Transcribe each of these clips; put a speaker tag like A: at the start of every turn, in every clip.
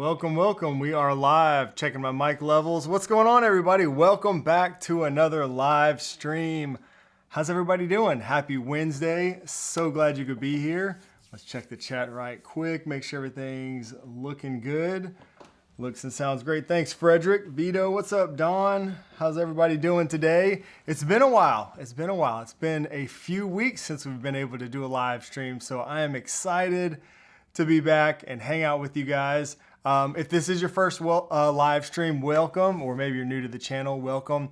A: Welcome, welcome. We are live. Checking my mic levels. What's going on, everybody? Welcome back to another live stream. How's everybody doing? Happy Wednesday. So glad you could be here. Let's check the chat right quick. Make sure everything's looking good. Looks and sounds great. Thanks, Frederick. Vito, what's up, Don? How's everybody doing today? It's been a while. It's been a few weeks since we've been able to do a live stream, so I am excited to be back and hang out with you guys. If this is your first live stream, welcome, or maybe you're new to the channel, welcome.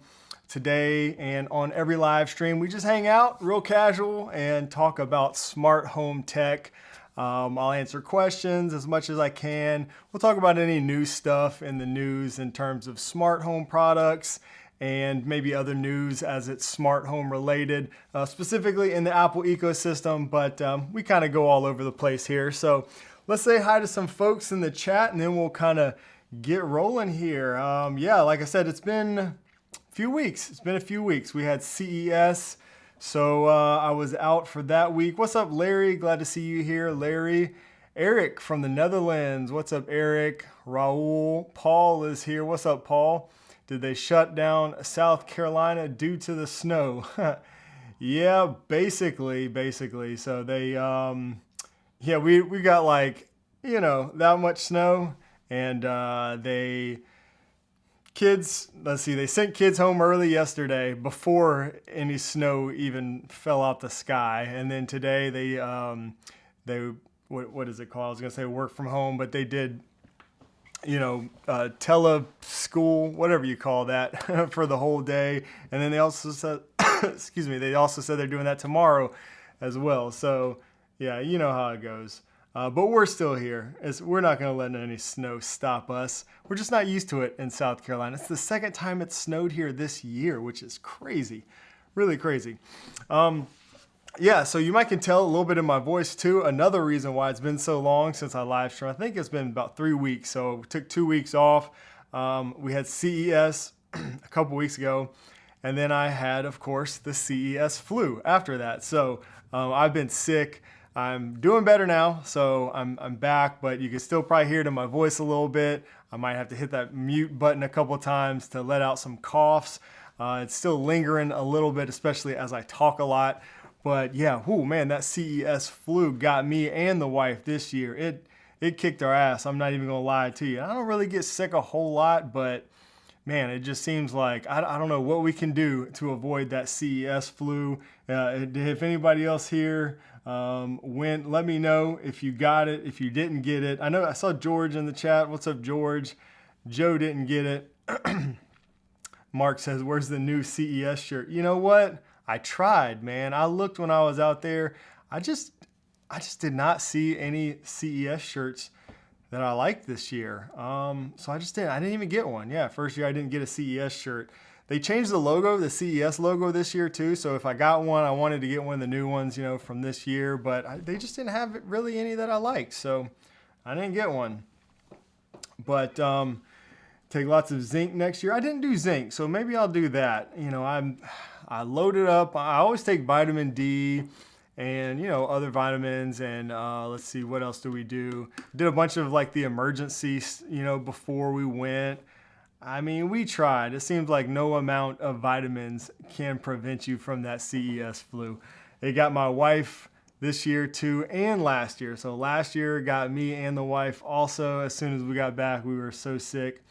A: Today and on every live stream, we just hang out real casual and talk about smart home tech. I'll answer questions as much as I can. We'll talk about any new stuff in the news in terms of smart home products and maybe other news as it's smart home related, specifically in the Apple ecosystem, but we kind of go all over the place here. So let's say hi to some folks in the chat and then we'll kind of get rolling here. Yeah, like I said, it's been a few weeks. We had CES, so I was out for that week. What's up, Larry? Glad to see you here, Larry. Eric from the Netherlands. What's up, Eric? Raul. Paul is here. What's up, Paul? Did they shut down South Carolina due to the snow? Yeah, basically. So they, yeah, we got like, that much snow, and they sent kids home early yesterday before any snow even fell out the sky. And then today they what is it called? I was gonna say work from home, but they did, tele school, whatever you call that, for the whole day. And then they also said, excuse me, they also said they're doing that tomorrow as well. So yeah, you know how it goes. But we're still here. We're not going to let any snow stop us. We're just not used to it in South Carolina. It's the second time it's snowed here this year, which is crazy, really crazy. Yeah, so you might can tell a little bit in my voice too. Another reason why it's been so long since I live streamed, I think it's been about 3 weeks. So we took 2 weeks off. We had CES a couple weeks ago, and then I had, of course, the CES Flu after that. So I've been sick. I'm doing better now, so I'm back, but you can still probably hear it in my voice a little bit. I might have to hit that mute button a couple of times to let out some coughs. It's still lingering a little bit, especially as I talk a lot. But yeah, whoo, man, that CES Flu got me and the wife this year. It kicked our ass. I'm not even gonna lie to you. I don't really get sick a whole lot, but man, it just seems like I don't know what we can do to avoid that CES Flu. If anybody else here let me know if you got it, if you didn't get it. I saw George in the chat. What's up, George? Joe didn't get it. Mark says, where's the new CES shirt? You know what? I tried, man. I looked when I was out there. I just did not see any CES shirts that I liked this year. So I didn't even get one. Yeah, first year I didn't get a CES shirt. They changed the logo, the CES logo this year too. So if I got one, I wanted to get one of the new ones, from this year, but they just didn't have really any that I liked. So I didn't get one. But take lots of zinc next year. I didn't do zinc, so maybe I'll do that. I loaded up. I always take vitamin D and, other vitamins. And let's see, what else do we do? Did a bunch of like the emergencies, before we went. I mean, we tried. It seems like no amount of vitamins can prevent you from that CES flu. It got my wife this year too, and last year. So last year got me and the wife also. As soon as we got back, we were so sick.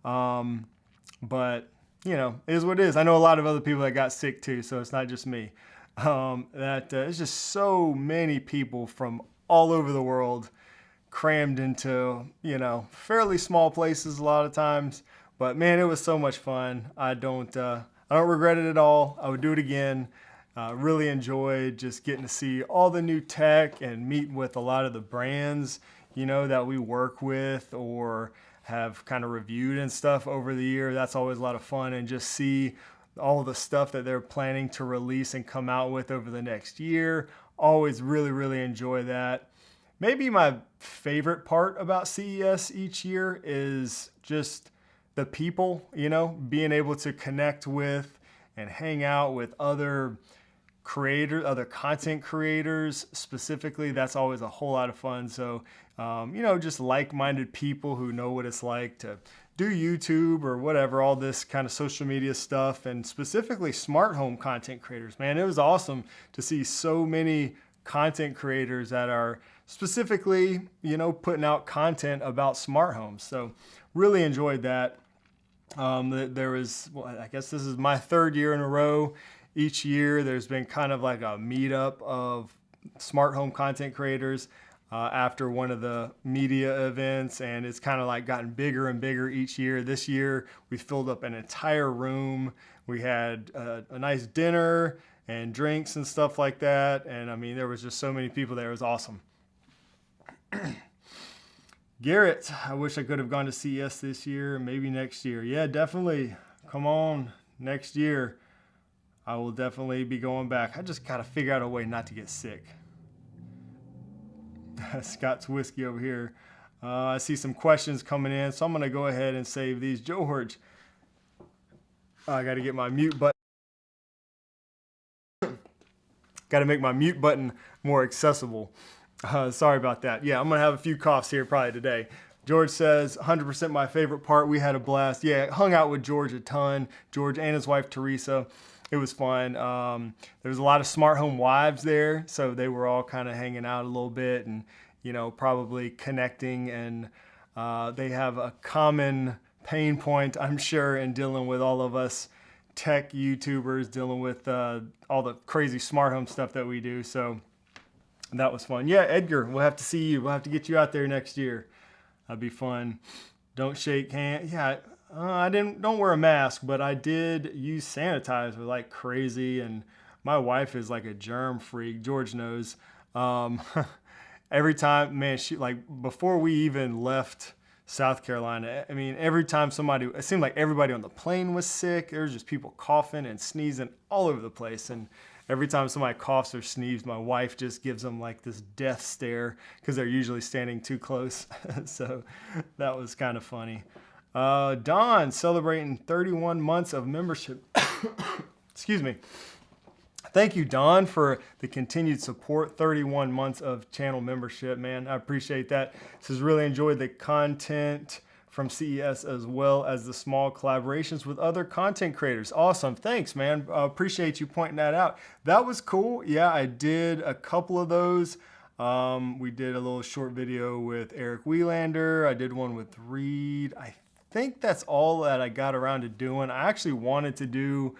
A: But it is what it is. I know a lot of other people that got sick too, so it's not just me. It's just so many people from all over the world crammed into, fairly small places a lot of times. But man, it was so much fun. I don't regret it at all. I would do it again. Really enjoyed just getting to see all the new tech and meet with a lot of the brands, that we work with or have kind of reviewed and stuff over the year. That's always a lot of fun, and just see all the stuff that they're planning to release and come out with over the next year. Always really, really enjoy that. Maybe my favorite part about CES each year is just the people, being able to connect with and hang out with other creators, other content creators specifically. That's always a whole lot of fun. So, you know, just like-minded people who know what it's like to do YouTube or whatever, all this kind of social media stuff, and specifically smart home content creators. Man, it was awesome to see so many content creators that are specifically, you know, putting out content about smart homes. So really enjoyed that. There was, well, I guess this is my third year in a row. Each year there's been kind of like a meetup of smart home content creators after one of the media events, and it's kind of like gotten bigger and bigger each year. This year we filled up an entire room. We had a nice dinner and drinks and stuff like that, and I mean, there was just so many people there. It was awesome. Garrett, I wish I could have gone to CES this year, maybe next year. Yeah, definitely. Come on, next year. I will definitely be going back. I just got to figure out a way not to get sick. Scott's Whiskey over here. I see some questions coming in, so I'm going to go ahead and save these. George, I got to get my mute button. Got to make my mute button more accessible. Sorry about that. Yeah, I'm going to have a few coughs here probably today. George says, 100% my favorite part. We had a blast. Yeah, hung out with George a ton. George and his wife, Teresa. It was fun. There was a lot of smart home wives there, so they were all kind of hanging out a little bit and, you know, probably connecting. And they have a common pain point, I'm sure, in dealing with all of us tech YouTubers, dealing with all the crazy smart home stuff that we do. So that was fun. Yeah, Edgar, we'll have to see you. We'll have to get you out there next year. That'd be fun. Don't shake hands. Yeah, don't wear a mask, but I did use sanitizer like crazy, and my wife is like a germ freak. George knows. Every time, man, she, like, before we even left South Carolina, I mean, every time somebody, it seemed like everybody on the plane was sick. There was just people coughing and sneezing all over the place, and every time somebody coughs or sneezes, my wife just gives them like this death stare because they're usually standing too close. So that was kind of funny. Don celebrating 31 months of membership. Excuse me. Thank you, Don, for the continued support. 31 months of channel membership, man. I appreciate that. Says really enjoyed the content from CES as well as the small collaborations with other content creators. Awesome. Thanks, man. Appreciate you pointing that out. That was cool. Yeah, I did a couple of those. We did a little short video with Eric Wieslander. I did one with Reed. I think that's all that I got around to doing. I actually wanted to do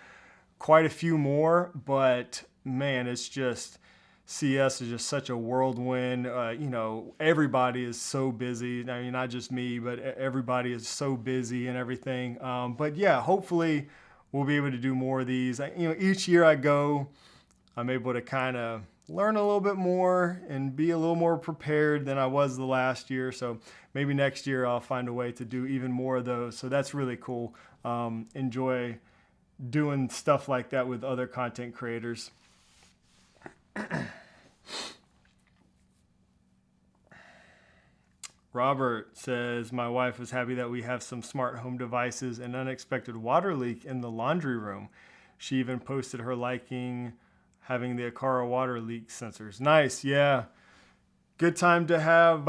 A: quite a few more, but man, it's just, CES is just such a whirlwind. You know, everybody is so busy. I mean, not just me, but everybody is so busy and everything. But yeah, hopefully we'll be able to do more of these. You know, each year I go, I'm able to kind of learn a little bit more and be a little more prepared than I was the last year. So maybe next year I'll find a way to do even more of those. So that's really cool. Enjoy doing stuff like that with other content creators. Robert says, my wife was happy that we have some smart home devices and unexpected water leak in the laundry room. She even posted her liking having the Aqara water leak sensors. Nice, yeah. Good time to have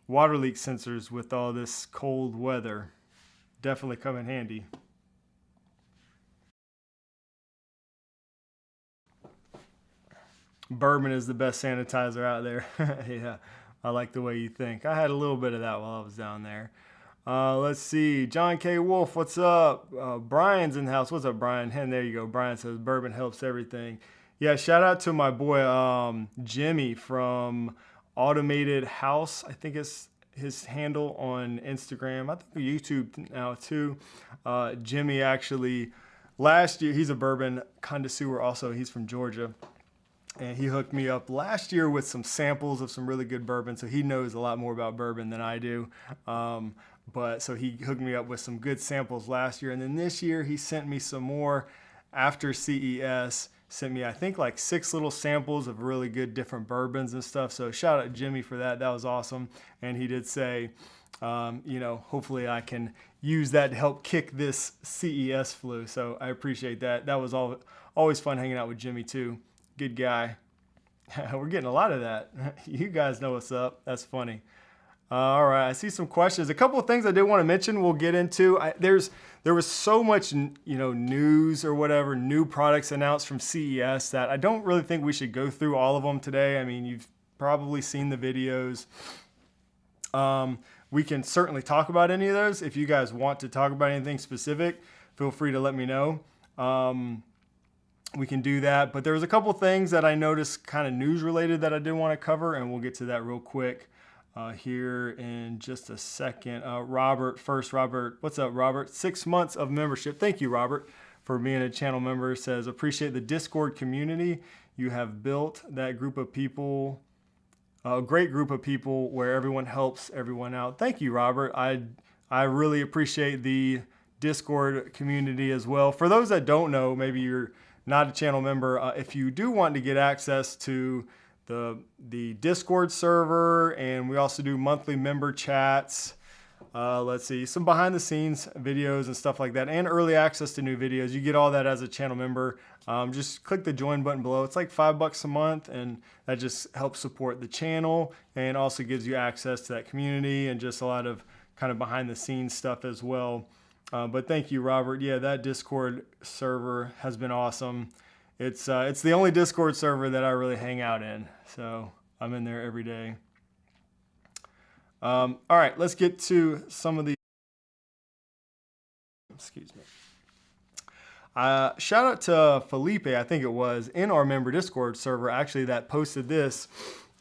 A: water leak sensors with all this cold weather. Definitely come in handy. Bourbon is the best sanitizer out there. Yeah, I like the way you think. I had a little bit of that while I was down there. Let's see. John K. Wolf, what's up? Brian's in the house. What's up, Brian? And there you go. Brian says, bourbon helps everything. Yeah, shout out to my boy Jimmy from Automated House. I think it's his handle on Instagram. I think YouTube now too. Jimmy actually, last year, he's a bourbon connoisseur also. He's from Georgia. And he hooked me up last year with some samples of some really good bourbon. So he knows a lot more about bourbon than I do. But so he hooked me up with some good samples last year. And then this year he sent me some more after CES. Sent me, I think, like 6 little samples of really good different bourbons and stuff. So shout out to Jimmy for that. That was awesome. And he did say, you know, hopefully I can use that to help kick this CES flu. So I appreciate that. That was always fun hanging out with Jimmy too. Good guy. We're getting a lot of that. You guys know what's up. That's funny. All right, I see some questions. A couple of things I did want to mention we'll get into. There was so much, you know, news or whatever, new products announced from CES that I don't really think we should go through all of them today. I mean, you've probably seen the videos. We can certainly talk about any of those. If you guys want to talk about anything specific, feel free to let me know. We can do that. But there was a couple things that I noticed kind of news related that I did want to cover, and we'll get to that real quick here in just a second. Robert, what's up, Robert? 6 months of membership. Thank you, Robert, for being a channel member. Says, appreciate the Discord community. You have built that group of people, a great group of people where everyone helps everyone out. Thank you, Robert. I really appreciate the Discord community as well. For those that don't know, maybe you're not a channel member, if you do want to get access to the Discord server, and we also do monthly member chats. Let's see, some behind the scenes videos and stuff like that, and early access to new videos. You get all that as a channel member. Just click the join button below. It's like $5 a month, and that just helps support the channel and also gives you access to that community and just a lot of kind of behind the scenes stuff as well. But thank you, Robert. Yeah, that Discord server has been awesome. It's the only Discord server that I really hang out in, so I'm in there every day. All right, let's get to some of the. Excuse me. Shout out to Felipe, I think it was, in our member Discord server, actually, that posted this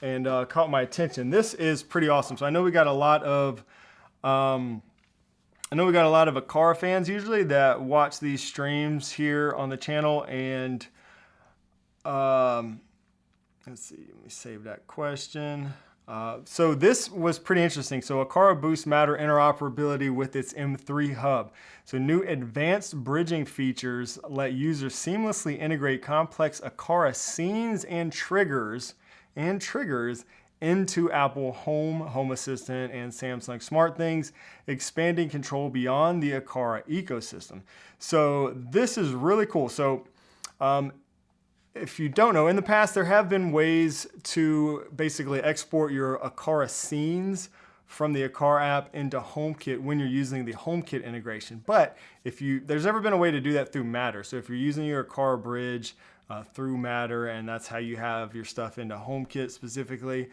A: and caught my attention. This is pretty awesome. So I know we got a lot of. I know we got a lot of Aqara fans usually that watch these streams here on the channel, and let's see, let me save that question. So this was pretty interesting. So Aqara boosts Matter interoperability with its M3 hub. So new advanced bridging features let users seamlessly integrate complex Aqara scenes and triggers into Apple Home, Home Assistant, and Samsung SmartThings, expanding control beyond the Aqara ecosystem. So this is really cool. So if you don't know, in the past there have been ways to basically export your Aqara scenes from the Aqara app into HomeKit when you're using the HomeKit integration. But there's never been a way to do that through Matter. So if you're using your Aqara bridge through Matter, and that's how you have your stuff into HomeKit specifically,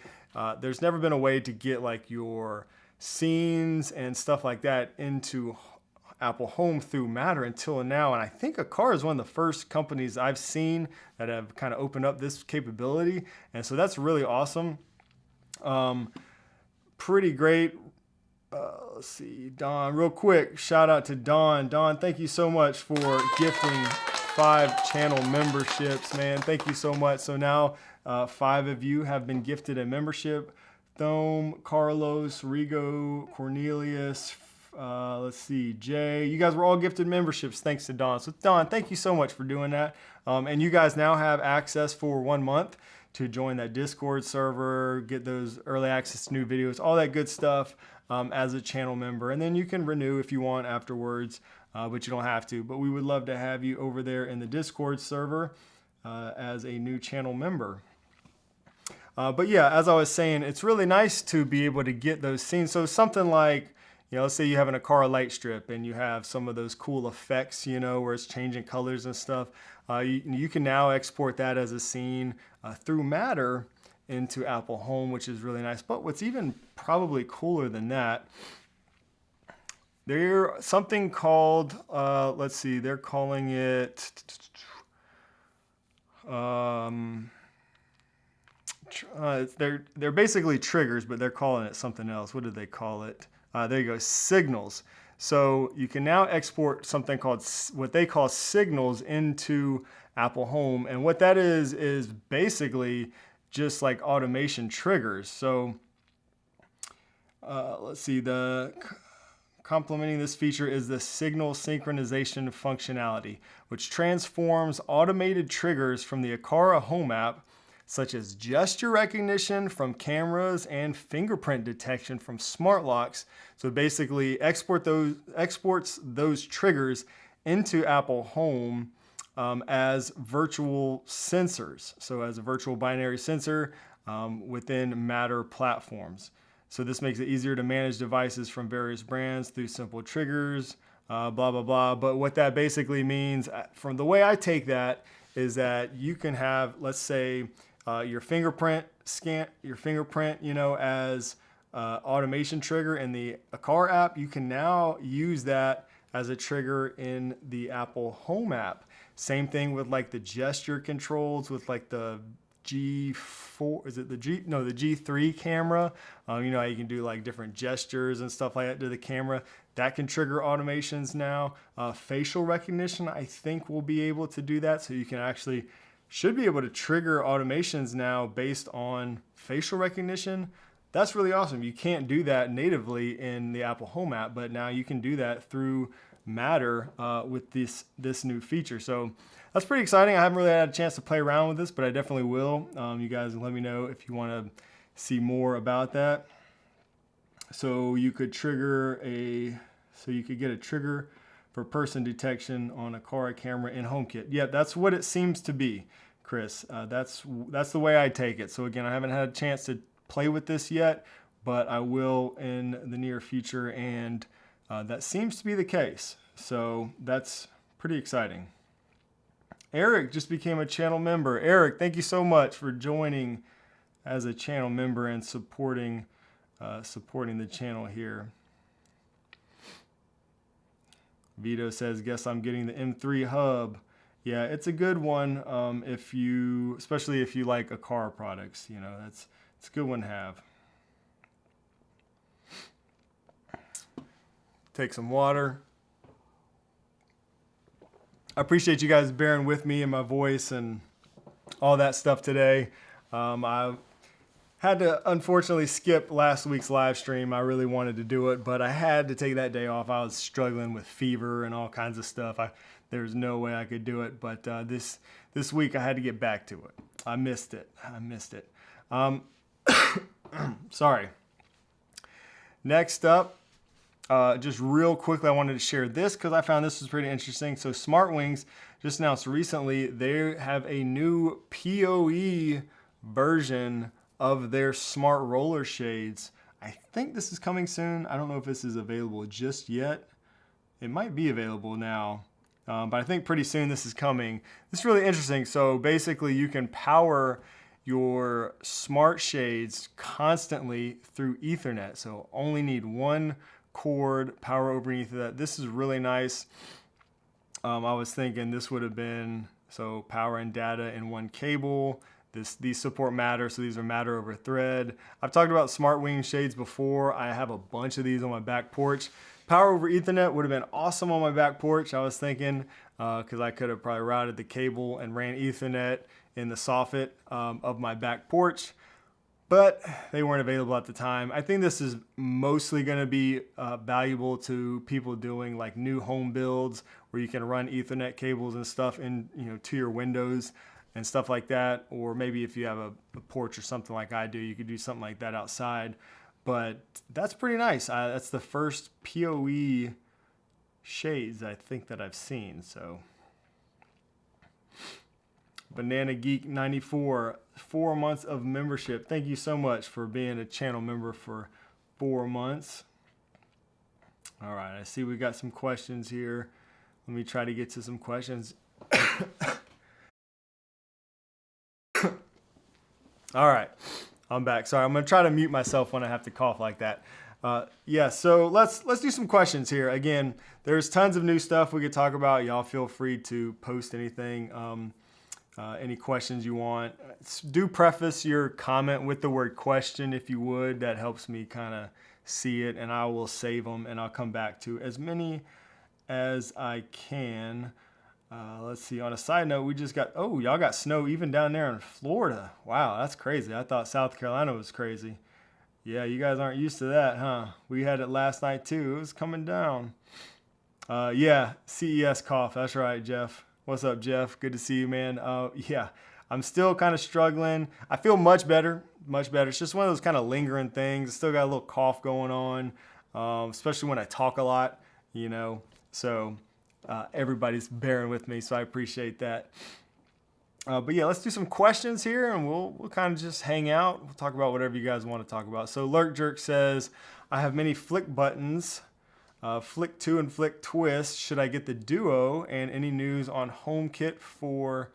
A: there's never been a way to get like your scenes and stuff like that into Apple Home through Matter until now. And I think Aqara is one of the first companies I've seen that have kind of opened up this capability. And so that's really awesome. Pretty great. Let's see, Don, real quick, shout out to Don. Don, thank you so much for gifting 5 channel memberships, man. Thank you so much. So now 5 of you have been gifted a membership. Thome, Carlos, Rigo, Cornelius, let's see, Jay. You guys were all gifted memberships thanks to Don. So Don, thank you so much for doing that. And you guys now have access for 1 month to join that Discord server, get those early access to new videos, all that good stuff as a channel member. And then you can renew if you want afterwards, but you don't have to. But we would love to have you over there in the Discord server as a new channel member. But yeah, as I was saying, it's really nice to be able to get those scenes. So something like, you know, let's say you have an Aqara light strip and you have some of those cool effects, you know, where it's changing colors and stuff. You can now export that as a scene through Matter into Apple Home, which is really nice. But what's even probably cooler than that, there's something called, let's see, they're calling it, they're basically triggers, but they're calling it something else. What did they call it? There you go, signals. So you can now export something called what they call signals into Apple Home. And what that is basically just like automation triggers. So let's see, complementing this feature is the signal synchronization functionality, which transforms automated triggers from the Aqara Home app, such as gesture recognition from cameras and fingerprint detection from smart locks. So basically exports those triggers into Apple Home as virtual sensors. So as a virtual binary sensor within Matter platforms. So this makes it easier to manage devices from various brands through simple triggers, blah, blah, blah. But what that basically means, from the way I take that, is that you can have, let's say, your fingerprint scan, as automation trigger in the Aqara app. You can now use that as a trigger in the Apple Home app. Same thing with like the gesture controls with like the G4, is it the G3 camera? You know how you can do like different gestures and stuff like that to the camera. That can trigger automations now. Facial recognition, I think, will be able to do that. So you can actually, should be able to trigger automations now based on facial recognition. That's really awesome. You can't do that natively in the Apple Home app, but now you can do that through Matter with this new feature. So that's pretty exciting. I haven't really had a chance to play around with this, but I definitely will. You guys let me know if you want to see more about that. So you could get a trigger for person detection on a Aqara camera in HomeKit. Yeah, that's what it seems to be, Chris. That's the way I take it. So again, I haven't had a chance to play with this yet, but I will in the near future, and that seems to be the case. So that's pretty exciting. Eric just became a channel member. Eric, thank you so much for joining as a channel member and supporting the channel here. Vito says, guess I'm getting the M3 hub. Yeah, it's a good one especially if you like Aqara products. You know, it's a good one to have. Take some water. I appreciate you guys bearing with me and my voice and all that stuff today. I had to unfortunately skip last week's live stream. I really wanted to do it, but I had to take that day off. I was struggling with fever and all kinds of stuff. There's no way I could do it, but this week I had to get back to it. I missed it. Sorry. Next up, just real quickly, I wanted to share this because I found this was pretty interesting. So SmartWings just announced recently they have a new PoE version of their smart roller shades. I think this is coming soon. I don't know if this is available just yet. It might be available now, but I think pretty soon this is coming. This is really interesting. So basically you can power your smart shades constantly through Ethernet. So only need one cord, power over Ethernet. This is really nice. I was thinking this would have been, so power and data in one cable. These support Matter, so these are Matter over Thread. I've talked about SmartWing shades before. I have a bunch of these on my back porch. Power over Ethernet would have been awesome on my back porch, I was thinking, because I could have probably routed the cable and ran Ethernet in the soffit of my back porch, but they weren't available at the time. I think this is mostly going to be valuable to people doing like new home builds where you can run Ethernet cables and stuff in, to your windows and stuff like that. Or maybe if you have a porch or something like I do, you could do something like that outside. But that's pretty nice. That's the first PoE shades I think that I've seen. So Banana Geek 94, 4 months of membership. Thank you so much for being a channel member for 4 months. All right, I see we got some questions here. Let me try to get to some questions. All right, I'm back. Sorry, I'm gonna try to mute myself when I have to cough like that. So let's do some questions here. Again, there's tons of new stuff we could talk about. Y'all feel free to post anything, any questions you want. Do preface your comment with the word question if you would. That helps me kind of see it, and I will save them and I'll come back to as many as I can. Let's see, on a side note, we just got, y'all got snow even down there in Florida. Wow, that's crazy. I thought South Carolina was crazy. Yeah, you guys aren't used to that, huh? We had it last night too. It was coming down. Yeah, CES cough. That's right, Jeff. What's up, Jeff? Good to see you, man. Yeah, I'm still kind of struggling. I feel much better, much better. It's just one of those kind of lingering things. I still got a little cough going on, especially when I talk a lot, you know. So everybody's bearing with me, so I appreciate that. But yeah, let's do some questions here, and we'll kind of just hang out. We'll talk about whatever you guys want to talk about. So Lurk Jerk says, I have many Flic buttons, Flic 2 and Flic Twist. Should I get the Duo? And any news on HomeKit for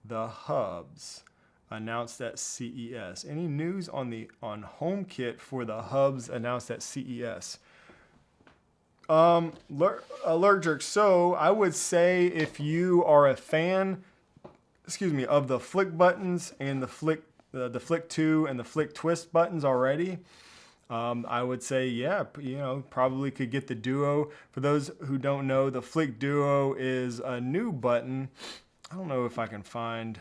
A: the hubs announced at CES? Any news on HomeKit for the hubs announced at CES? Lurk Jerk. So I would say if you are a fan, of the Flic buttons and the Flic 2 and the Flic Twist buttons already, I would say, yeah, probably could get the Duo. For those who don't know, the Flic Duo is a new button. I don't know if I can find.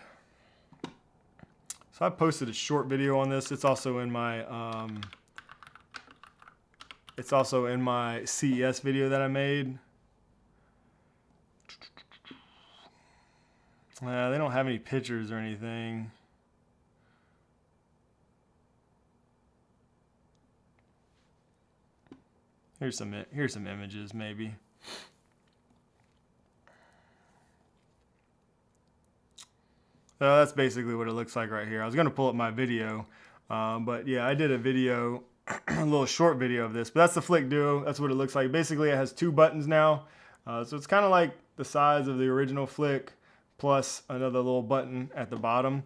A: So I posted a short video on this. It's also in my CES video that I made. They don't have any pictures or anything. Here's some images maybe. So that's basically what it looks like right here. I was going to pull up my video, but yeah, I did a video, a little short video of this. But that's the Flic Duo. That's what it looks like. Basically, it has 2 buttons now. So it's kind of like the size of the original Flic, plus another little button at the bottom.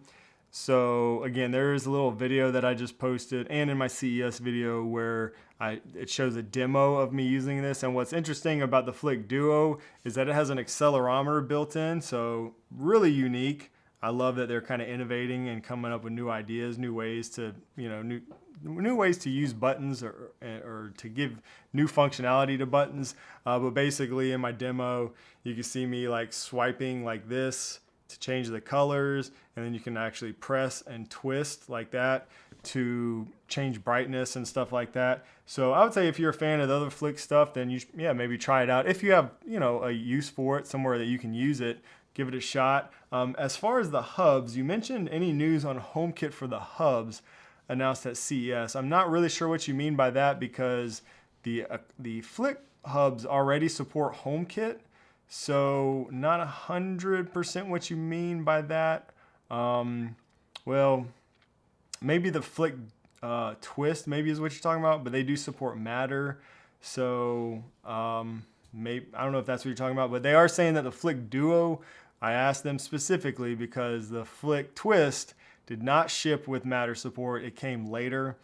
A: So again, there is a little video that I just posted and in my CES video where it shows a demo of me using this. And what's interesting about the Flic Duo is that it has an accelerometer built in, so really unique. I love that they're kind of innovating and coming up with new ideas, new ways to, new ways to use buttons or to give new functionality to buttons. But basically in my demo, you can see me like swiping like this to change the colors, and then you can actually press and twist like that to change brightness and stuff like that. So I would say if you're a fan of the other Flic stuff, then maybe try it out. If you have, a use for it, somewhere that you can use it, give it a shot. As far as the hubs, you mentioned any news on HomeKit for the hubs announced at CES. I'm not really sure what you mean by that because the Flic hubs already support HomeKit, so not 100% what you mean by that. Well, maybe the Flic Twist maybe is what you're talking about, but they do support Matter, so maybe I don't know if that's what you're talking about. But they are saying that the Flic Duo, I asked them specifically because the Flic Twist did not ship with Matter support. It came later.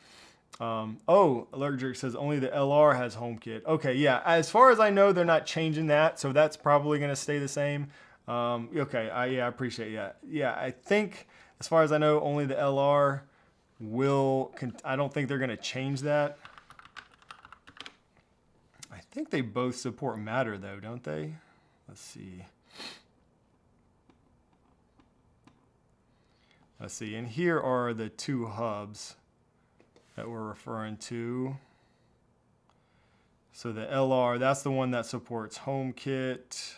A: Alert Jerk says only the LR has HomeKit. Okay, yeah. As far as I know, they're not changing that, so that's probably going to stay the same. Okay, I appreciate that. Yeah, I think as far as I know, only the LR will. I don't think they're going to change that. I think they both support Matter though, don't they? Let's see. And here are the 2 hubs that we're referring to. So the LR, that's the one that supports HomeKit.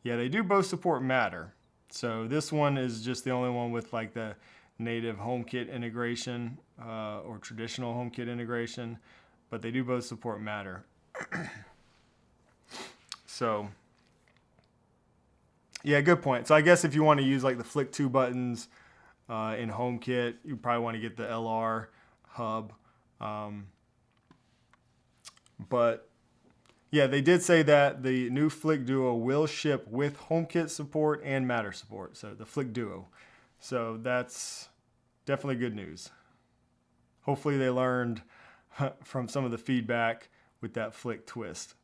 A: Yeah, they do both support Matter. So this one is just the only one with like the native HomeKit integration or traditional HomeKit integration, but they do both support Matter. So yeah, good point. So I guess if you want to use like the Flic 2 buttons in HomeKit, you probably want to get the LR hub. But yeah, they did say that the new Flic Duo will ship with HomeKit support and Matter support. So the Flic Duo. So that's definitely good news. Hopefully they learned from some of the feedback with that Flic Twist.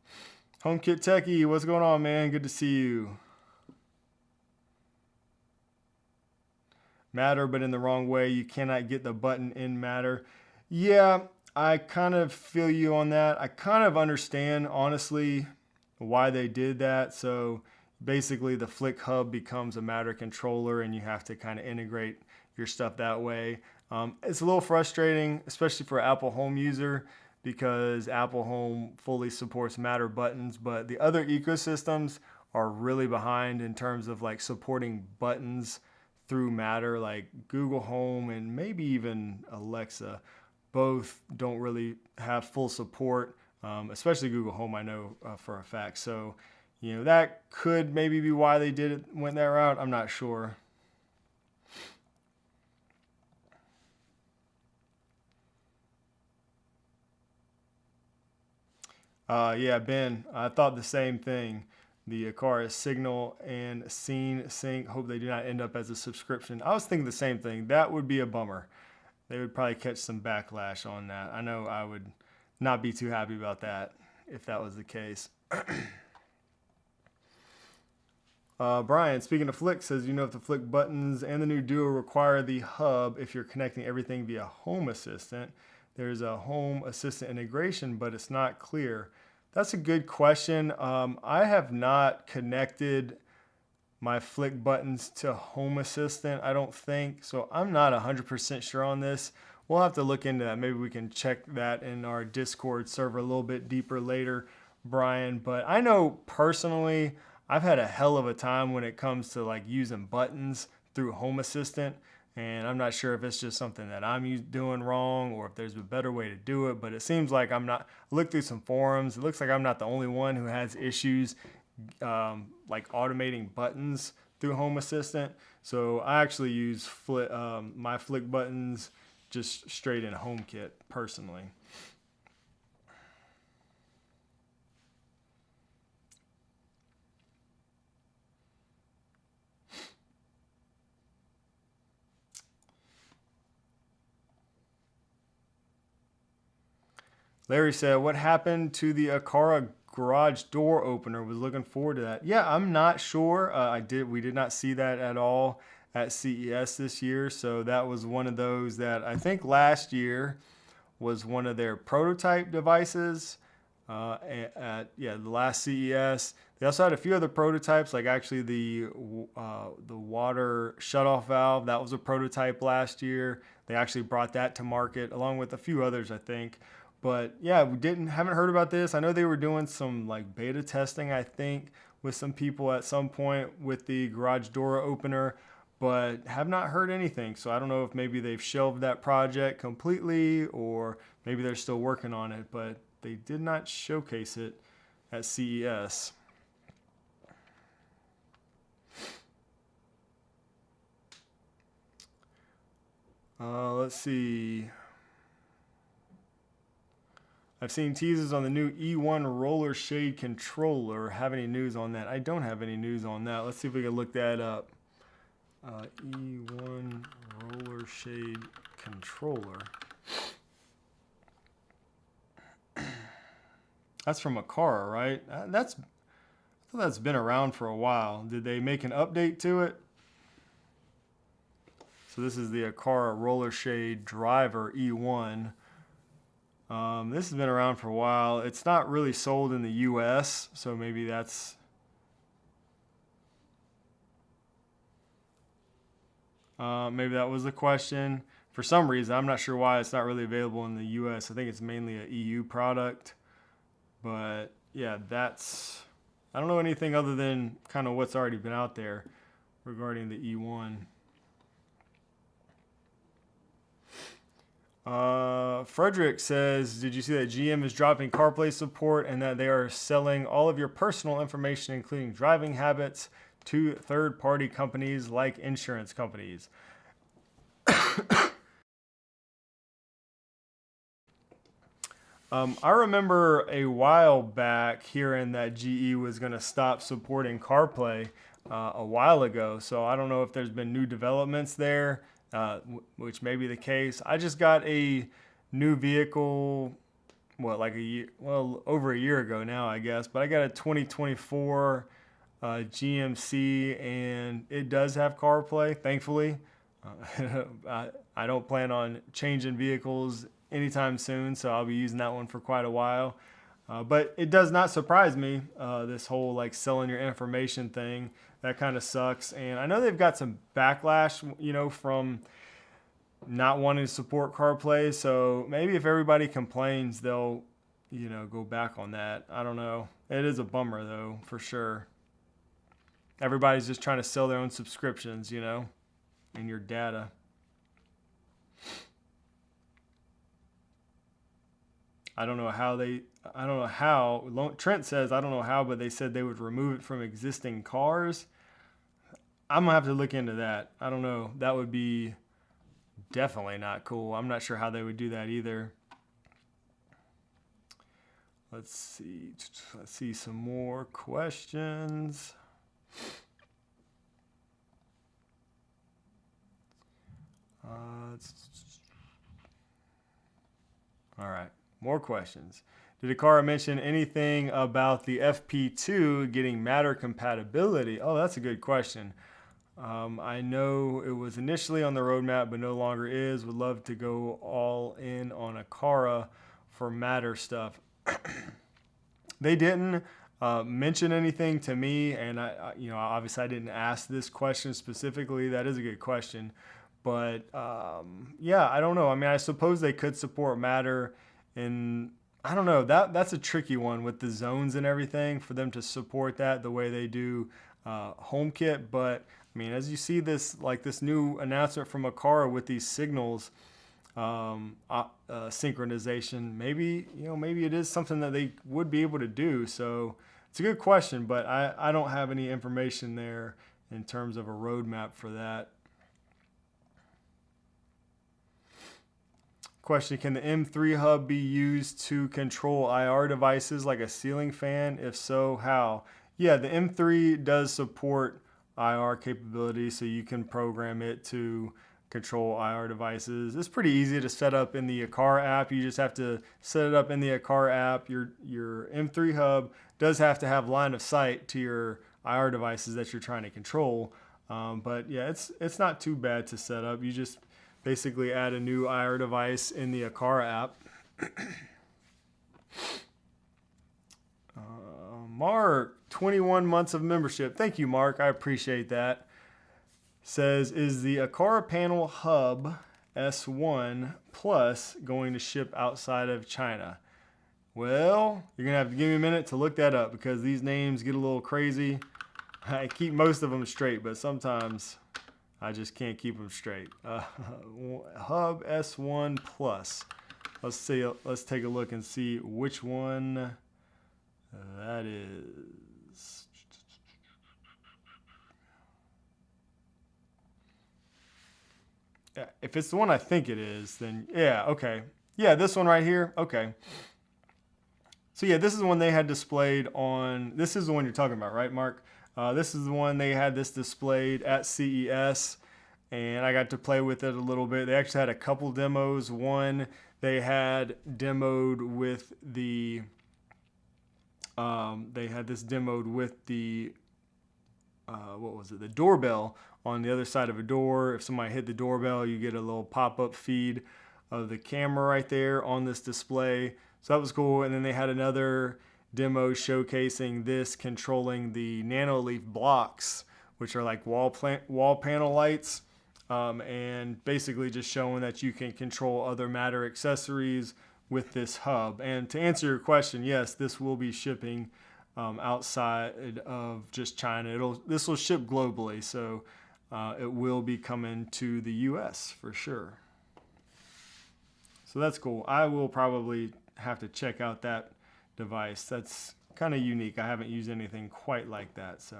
A: HomeKit Techie, what's going on, man? Good to see you. Matter, but in the wrong way. You cannot get the button in Matter. Yeah, I kind of feel you on that. I kind of understand, honestly, why they did that. So basically the Flic Hub becomes a Matter controller and you have to kind of integrate your stuff that way. It's a little frustrating, especially for an Apple Home user, because Apple Home fully supports Matter buttons, but the other ecosystems are really behind in terms of like supporting buttons through Matter, like Google Home and maybe even Alexa, both don't really have full support, especially Google Home, I know for a fact. So, that could maybe be why they went that route. I'm not sure. Yeah, Ben, I thought the same thing. The Aqara Signal and Scene Sync. Hope they do not end up as a subscription. I was thinking the same thing. That would be a bummer. They would probably catch some backlash on that. I know I would not be too happy about that if that was the case. Brian, speaking of Flic, says, if the Flic buttons and the new Duo require the hub if you're connecting everything via Home Assistant. There's a Home Assistant integration, but it's not clear. That's a good question. I have not connected my Flic buttons to Home Assistant, I don't think. So I'm not 100% sure on this. We'll have to look into that. Maybe we can check that in our Discord server a little bit deeper later, Brian. But I know personally, I've had a hell of a time when it comes to like using buttons through Home Assistant. And I'm not sure if it's just something that I'm doing wrong or if there's a better way to do it. But it seems like I looked through some forums. It looks like I'm not the only one who has issues like automating buttons through Home Assistant. So I actually use my Flic buttons just straight in HomeKit personally. Larry said, what happened to the Aqara garage door opener? Was looking forward to that. Yeah, I'm not sure. We did not see that at all at CES this year. So that was one of those that I think last year was one of their prototype devices at the last CES. They also had a few other prototypes, like actually the water shutoff valve. That was a prototype last year. They actually brought that to market along with a few others, I think. But yeah, haven't heard about this. I know they were doing some like beta testing, I think, with some people at some point with the garage door opener, but have not heard anything. So I don't know if maybe they've shelved that project completely or maybe they're still working on it, but they did not showcase it at CES. Let's see. I've seen teasers on the new E1 roller shade controller. Have any news on that? I don't have any news on that. Let's see if we can look that up. E1 roller shade controller. That's from Aqara, right? I thought that's been around for a while. Did they make an update to it? So this is the Aqara roller shade driver E1. This has been around for a while. It's not really sold in the US, so maybe that's... maybe that was the question. For some reason, I'm not sure why it's not really available in the US. I think it's mainly an EU product. But yeah, I don't know anything other than kind of what's already been out there regarding the E1. Frederick says, did you see that GM is dropping CarPlay support and that they are selling all of your personal information, including driving habits, to third-party companies like insurance companies? I remember a while back hearing that GE was going to stop supporting CarPlay a while ago, so I don't know if there's been new developments there. Which may be the case. I just got a new vehicle, over a year ago now, I guess. But I got a 2024 GMC, and it does have CarPlay, thankfully. I don't plan on changing vehicles anytime soon, so I'll be using that one for quite a while. But it does not surprise me, this whole like selling your information thing. That kind of sucks. And I know they've got some backlash, from not wanting to support CarPlay. So maybe if everybody complains, they'll, go back on that. I don't know. It is a bummer though, for sure. Everybody's just trying to sell their own subscriptions, and your data. I don't know how, Trent says, I don't know how, but they said they would remove it from existing cars. I'm gonna have to look into that. I don't know. That would be definitely not cool. I'm not sure how they would do that either. Let's see some more questions. All right, more questions. Did Aqara mention anything about the FP2 getting Matter compatibility? Oh, that's a good question. I know it was initially on the roadmap, but no longer is. Would love to go all in on Aqara for Matter stuff. They didn't mention anything to me, and I obviously I didn't ask this question specifically. That is a good question, but yeah, I don't know. I mean, I suppose they could support Matter, and I don't know. That's a tricky one with the zones and everything for them to support that the way they do HomeKit, but I mean, as you see this new announcement from Aqara with these signals synchronization, maybe it is something that they would be able to do. So it's a good question, but I don't have any information there in terms of a roadmap for that. Question, can the M3 hub be used to control IR devices like a ceiling fan? If so, how? Yeah, the M3 does support IR capability, so you can program it to control IR devices. It's pretty easy to set up in the Aqara app. You just have to set it up in the Aqara app. Your M3 hub does have to have line of sight to your IR devices that you're trying to control. But yeah, it's not too bad to set up. You just basically add a new IR device in the Aqara app. Mark, 21 months of membership. Thank you, Mark. I appreciate that. Says, is the Aqara panel hub S1 Plus going to ship outside of China? Well, you're going to have to give me a minute to look that up because these names get a little crazy. I keep most of them straight, but sometimes I just can't keep them straight. Hub S1 Plus. Let's see. Let's take a look and see which one that is. If it's the one I think it is, then yeah, okay. Yeah, this one right here. Okay. So yeah, this is the one they had displayed on. This is the one you're talking about, right, Mark? This is the one they had this displayed at CES, and I got to play with it a little bit. They actually had a couple demos. One they had demoed with the. They had this demoed with the. What was it? The doorbell on the other side of a door. If somebody hit the doorbell, you get a little pop-up feed of the camera right there on this display. So that was cool. And then they had another demo showcasing this controlling the NanoLeaf blocks, which are like wall panel lights, and basically just showing that you can control other Matter accessories with this hub. And to answer your question, yes, this will be shipping outside of just China. This will ship globally, so it will be coming to the US for sure. So that's cool. I will probably have to check out that device. That's kind of unique. I haven't used anything quite like that, so.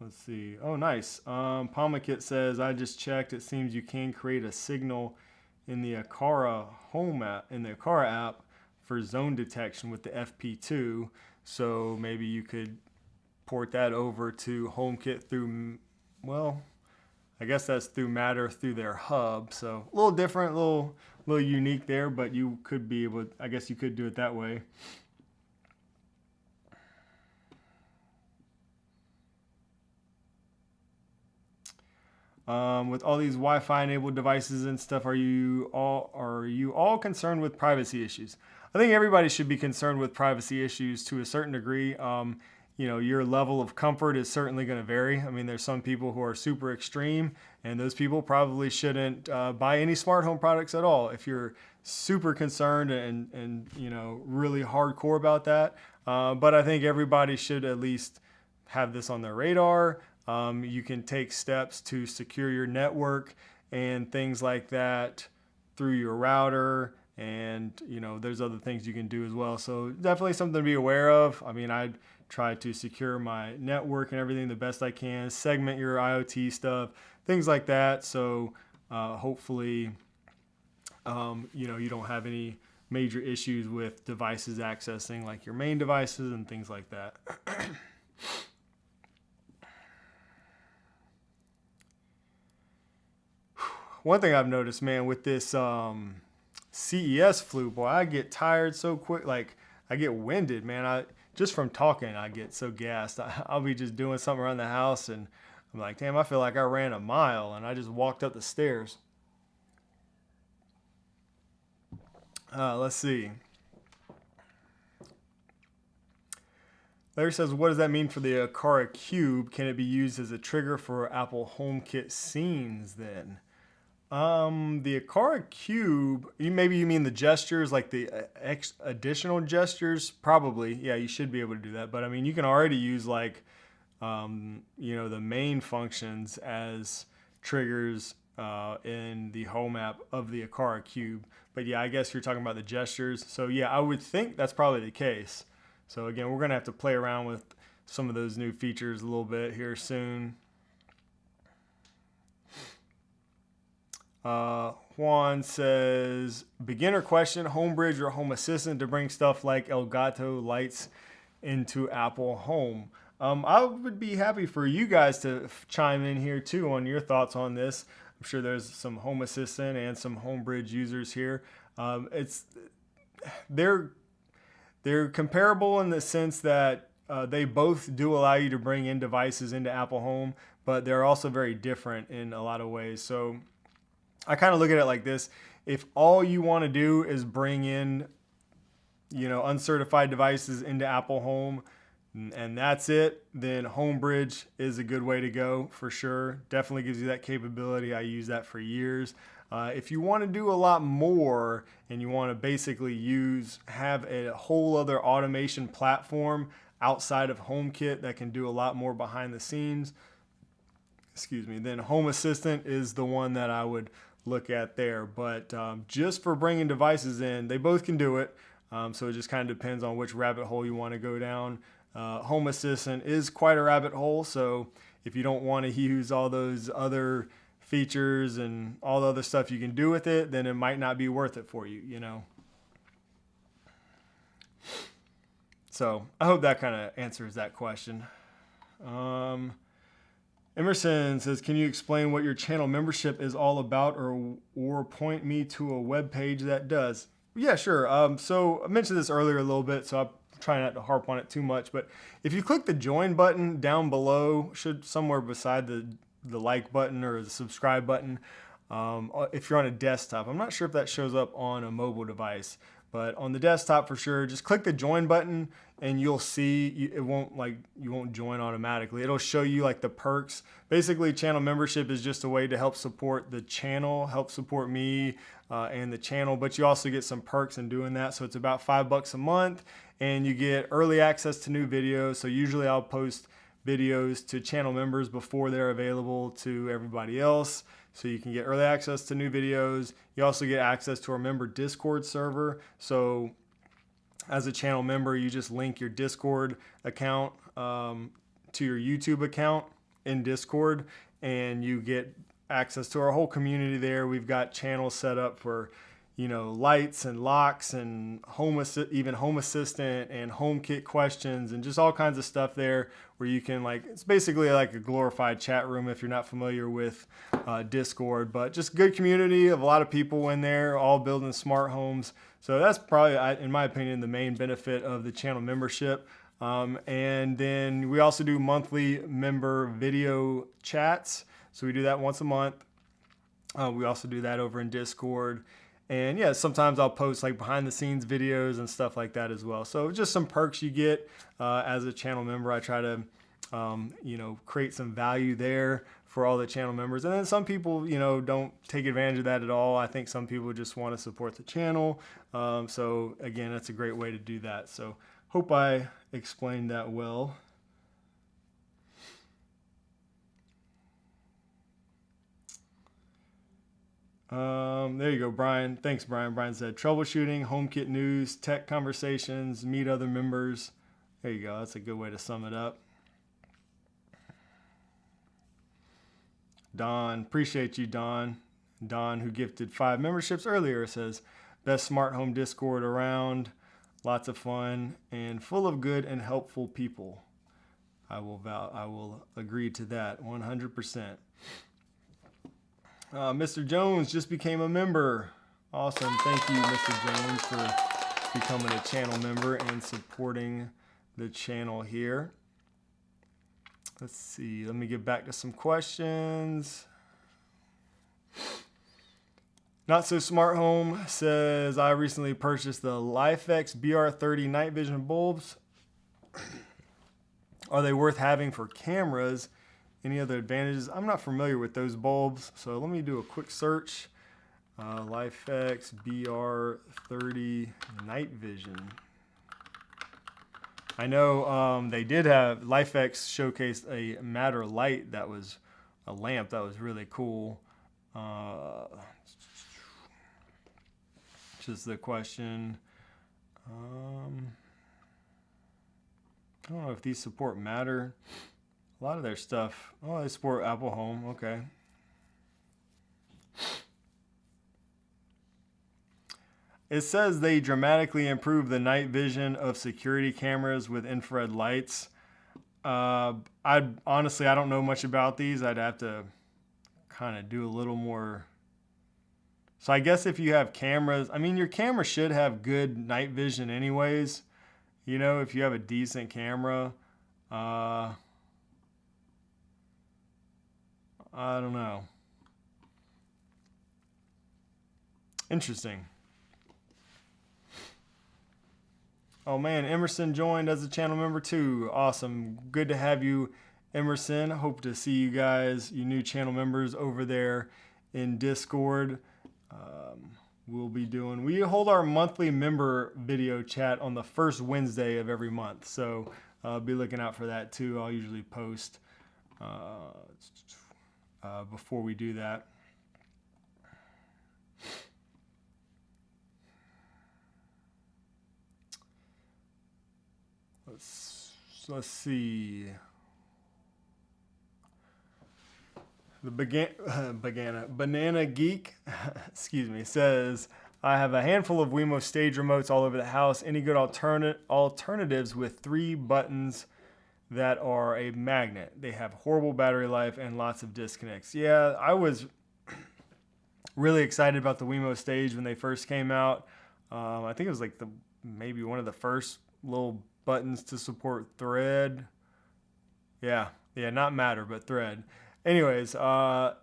A: Let's see. Oh, nice. Palmakit says, I just checked. It seems you can create a signal in the Aqara home app, in the Aqara app for zone detection with the FP2. So maybe you could port that over to HomeKit through, well, I guess that's through Matter through their hub. So a little different, a little unique there, but you could be able, I guess you could do it that way. With all these Wi-Fi enabled devices and stuff, are you all concerned with privacy issues? I think everybody should be concerned with privacy issues to a certain degree. your level of comfort is certainly going to vary. I mean, there's some people who are super extreme, and those people probably shouldn't buy any smart home products at all. If you're super concerned and really hardcore about that, but I think everybody should at least have this on their radar. You can take steps to secure your network and things like that through your router, and there's other things you can do as well. So definitely something to be aware of. I mean, I try to secure my network and everything the best I can, segment your IoT stuff, things like that. So hopefully, you don't have any major issues with devices accessing like your main devices and things like that. One thing I've noticed, man, with this CES Flu, boy, I get tired so quick. Like, I get winded, man. Just from talking, I get so gassed. I'll be just doing something around the house, and I'm like, damn, I feel like I ran a mile, and I just walked up the stairs. Let's see. Larry says, what does that mean for the Aqara Cube? Can it be used as a trigger for Apple HomeKit scenes then? The Aqara Cube, maybe you mean the gestures, like the additional gestures? Probably. Yeah, you should be able to do that. But I mean, you can already use like, the main functions as triggers in the home app of the Aqara Cube. But yeah, I guess you're talking about the gestures. So yeah, I would think that's probably the case. So again, we're going to have to play around with some of those new features a little bit here soon. Juan says, beginner question, HomeBridge or Home Assistant to bring stuff like Elgato lights into Apple Home? I would be happy for you guys to chime in here too on your thoughts on this. I'm sure there's some Home Assistant and some HomeBridge users here. They're comparable in the sense that they both do allow you to bring in devices into Apple Home, but they're also very different in a lot of ways. So I kind of look at it like this. If all you want to do is bring in, uncertified devices into Apple Home, and that's it, then HomeBridge is a good way to go for sure. Definitely gives you that capability. I use that for years. If you want to do a lot more and you want to basically have a whole other automation platform outside of HomeKit that can do a lot more behind the scenes, then Home Assistant is the one that I would look at there. But just for bringing devices in, they both can do it. So it just kind of depends on which rabbit hole you want to go down. Home Assistant is quite a rabbit hole. So if you don't want to use all those other features and all the other stuff you can do with it, then it might not be worth it for you, So I hope that kind of answers that question. Emerson says, can you explain what your channel membership is all about, or point me to a web page that does? Yeah, sure. So I mentioned this earlier a little bit, so I'll try not to harp on it too much. But if you click the join button down below, should somewhere beside the like button or the subscribe button, if you're on a desktop. I'm not sure if that shows up on a mobile device, but on the desktop for sure, just click the join button and you'll see you won't join automatically. It'll show you like the perks. Basically, channel membership is just a way to help support the channel, help support me and the channel, but you also get some perks in doing that. So it's about $5 a month and you get early access to new videos. So usually I'll post videos to channel members before they're available to everybody else. So you can get early access to new videos. You also get access to our member Discord server. So as a channel member, you just link your Discord account to your YouTube account in Discord, and you get access to our whole community there. We've got channels set up for lights and locks and even Home Assistant and HomeKit questions and just all kinds of stuff there where you can it's basically like a glorified chat room if you're not familiar with Discord, but just good community of a lot of people in there, all building smart homes. So that's probably, in my opinion, the main benefit of the channel membership. And then we also do monthly member video chats. So we do that once a month. We also do that over in Discord. And yeah, sometimes I'll post like behind the scenes videos and stuff like that as well. So just some perks you get as a channel member. I try to, create some value there for all the channel members. And then some people, don't take advantage of that at all. I think some people just want to support the channel. So again, that's a great way to do that. So hope I explained that well. There you go, Brian. Thanks, Brian. Brian said troubleshooting, HomeKit news, tech conversations, meet other members. There you go. That's a good way to sum it up. Don, appreciate you, Don. Don, who gifted 5 memberships earlier, says best smart home Discord around. Lots of fun and full of good and helpful people. I will agree to that 100%. Mr. Jones just became a member. Awesome. Thank you, Mr. Jones, for becoming a channel member and supporting the channel here. Let's see. Let me get back to some questions. Not So Smart Home says, I recently purchased the LIFX BR30 night vision bulbs. Are they worth having for cameras? Any other advantages? I'm not familiar with those bulbs, so let me do a quick search. LIFX BR30 night vision. I know they did have, LIFX showcased a Matter light that was a lamp that was really cool. Just the question. I don't know if these support Matter. A lot of their stuff, oh, they support Apple Home, okay. It says they dramatically improve the night vision of security cameras with infrared lights. I don't know much about these. I'd have to kind of do a little more. So I guess if you have cameras, I mean, your camera should have good night vision anyways. If you have a decent camera, I don't know. Interesting. Oh man, Emerson joined as a channel member too. Awesome. Good to have you, Emerson. Hope to see you guys, you new channel members over there in Discord. We hold our monthly member video chat on the first Wednesday of every month. So be looking out for that too. I'll usually post before we do that. Let's see. The Banana Geek, excuse me, says, I have a handful of Wemo stage remotes all over the house. Any good alternatives with 3 buttons that are a magnet? They have horrible battery life and lots of disconnects. Yeah, I was really excited about the Wemo stage when they first came out. I think it was like maybe one of the first little buttons to support thread. Yeah, not Matter, but thread. Anyways, I'm